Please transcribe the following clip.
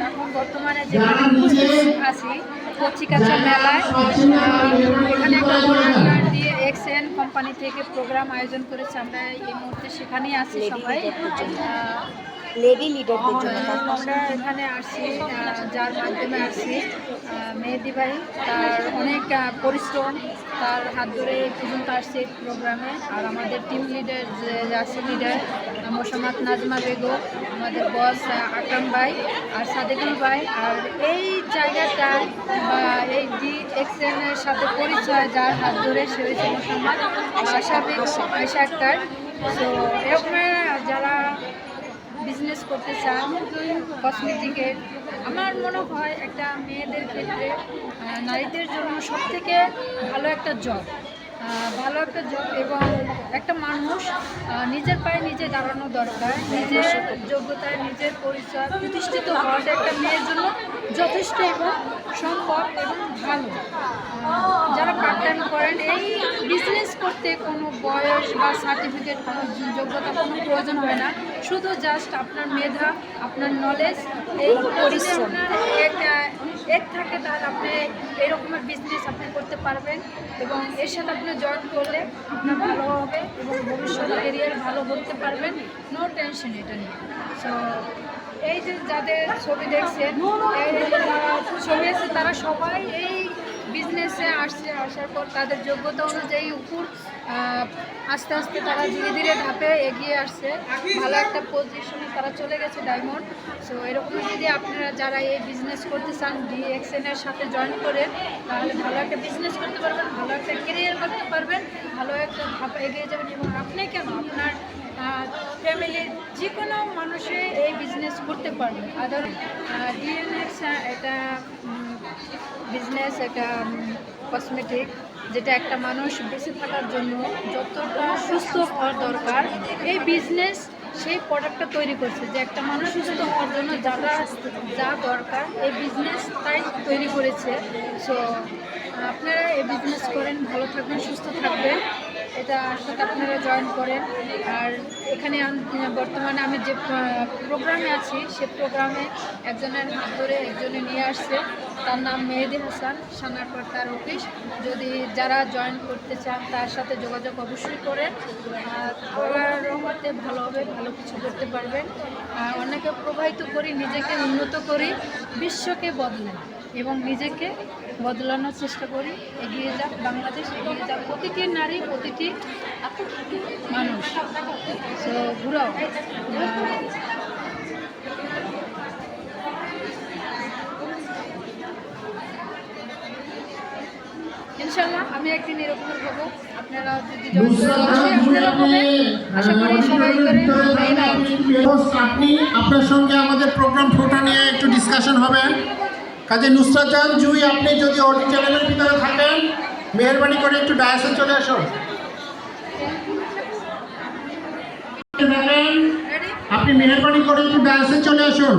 এখন বর্তমানে যেখানে আছি কচিকাঁচা মেলায়, এখানে একটা বড় আকার দিয়ে এক্সএন কোম্পানি থেকে প্রোগ্রাম আয়োজন করেছে। আমরা এই মুহূর্তে সেখানেই আছি সবাই, লেডি লিডারদের জন্য। আমরা এখানে আসছি যার মাধ্যমে আসছি মেহেদি ভাই, তার অনেক পরিশ্রম, তার হাত ধরে পর্যন্ত আসছে এই প্রোগ্রামে। আর আমাদের টিম লিডার যে আছে লিডার মোসাম্মদ নাজমা বেগম, আমাদের বস আকরাম ভাই আর সাদেকুল ভাই। আর এই জায়গাটায় বা এই DXN-এর সাথে পরিচয় যার হাত ধরে সে হয়েছে মোসাম্মদ আয়শা আক্তার। তো এরকম যারা বিজনেস করতে চান কসমেটিকের, আমার মনে হয় একটা মেয়েদের ক্ষেত্রে নারীদের জন্য সবথেকে ভালো একটা জব এবং একটা মানুষ নিজের পায়ে নিজে দাঁড়ানো দরকার। নিজের যোগ্যতায় নিজের পরিচয় প্রতিষ্ঠিত হওয়াটা একটা মেয়ের জন্য যথেষ্ট এবং সম্ভব এবং ভালো। যারা পার্ট টাইম করেন, এই বিজনেস করতে কোনো বয়স বা সার্টিফিকেট, কোনো যোগ্যতা কোনো প্রয়োজন হয় না। শুধু জাস্ট আপনার মেধা, আপনার নলেজ, এই পরিশ্রম এক থাকে, তাহলে আপনি এরকমের বিজনেস আপনি করতে পারবেন এবং এর সাথে আপনি জয়েন করলে আপনার ভালো হবে এবং ভবিষ্যৎ ক্যারিয়ার ভালো করতে পারবেন। নো টেনশন এটা নিয়ে। সো এই যে যাদের ছবি দেখছেন, ছবি আছে, তারা সবাই এই বিজনেসে আসার পর তাদের যোগ্যতা অনুযায়ী উপর আস্তে আস্তে তারা ধীরে ধীরে ধাপে এগিয়ে আসছে, ভালো একটা পজিশনে তারা চলে গেছে ডায়মন্ড। সো এরকম যদি আপনারা যারা এই বিজনেস করতে চান DXN-এর সাথে জয়েন করে, তাহলে ভালো একটা বিজনেস করতে পারবেন, ভালো একটা ক্যারিয়ার করতে পারবেন, ভালো একটা ধাপ এগিয়ে যাবেন। এবং আপনি কেন, আপনার ফ্যামিলির যে কোনো মানুষে এই বিজনেস করতে পারবে। আদার DNX এটা বিজনেস, এটা কসমেটিক, যেটা একটা মানুষ বেঁচে থাকার জন্য যতটা সুস্থ হওয়ার দরকার, এই বিজনেস সেই প্রোডাক্টটা তৈরি করছে। যে একটা মানুষ সুস্থ হওয়ার জন্য যা দরকার এই বিজনেস তাই তৈরি করেছে। সো আপনারা এই বিজনেস করেন, ভালো থাকবেন, সুস্থ থাকবেন, এটা সাথে আপনারা জয়েন করেন। আর এখানে বর্তমানে আমি যে প্রোগ্রামে আছি, সে প্রোগ্রামে একজনের হাত ধরে একজনে নিয়ে আসছে, তার নাম মেহেদি হাসান, সানারপাড় তার অফিস। যদি যারা জয়েন করতে চান তার সাথে যোগাযোগ অবশ্যই করেন। আল্লাহর রহমতে ভালো হবে, ভালো কিছু করতে পারবেন। অনেকে প্রবাহিত করি, নিজেকে উন্নত করি, বিশ্বকে বদলাই এবং নিজেকে বদলানোর চেষ্টা করি। এগিয়ে যাক বাংলাদেশ, এগিয়ে যাক প্রতিটি নারী, প্রতিটি মানুষ। সো ঘুরাও ইনশাল্লাহ আমি একদিন এরকমের হবো। আপনারা যদি আশা করি সবাই করে। আপনি আপনার সঙ্গে আমাদের প্রোগ্রাম ফোটা নিয়ে একটু ডিসকাশন হবে। কাজে নুসরাত জাহান জুই, আপনি যদি চ্যানেলের ভিতরে থাকেন, মেহরবানি করে একটু ডায়াসে চলে আসুন। আপনি মেহরবানি করে একটু ডায়াসে চলে আসুন।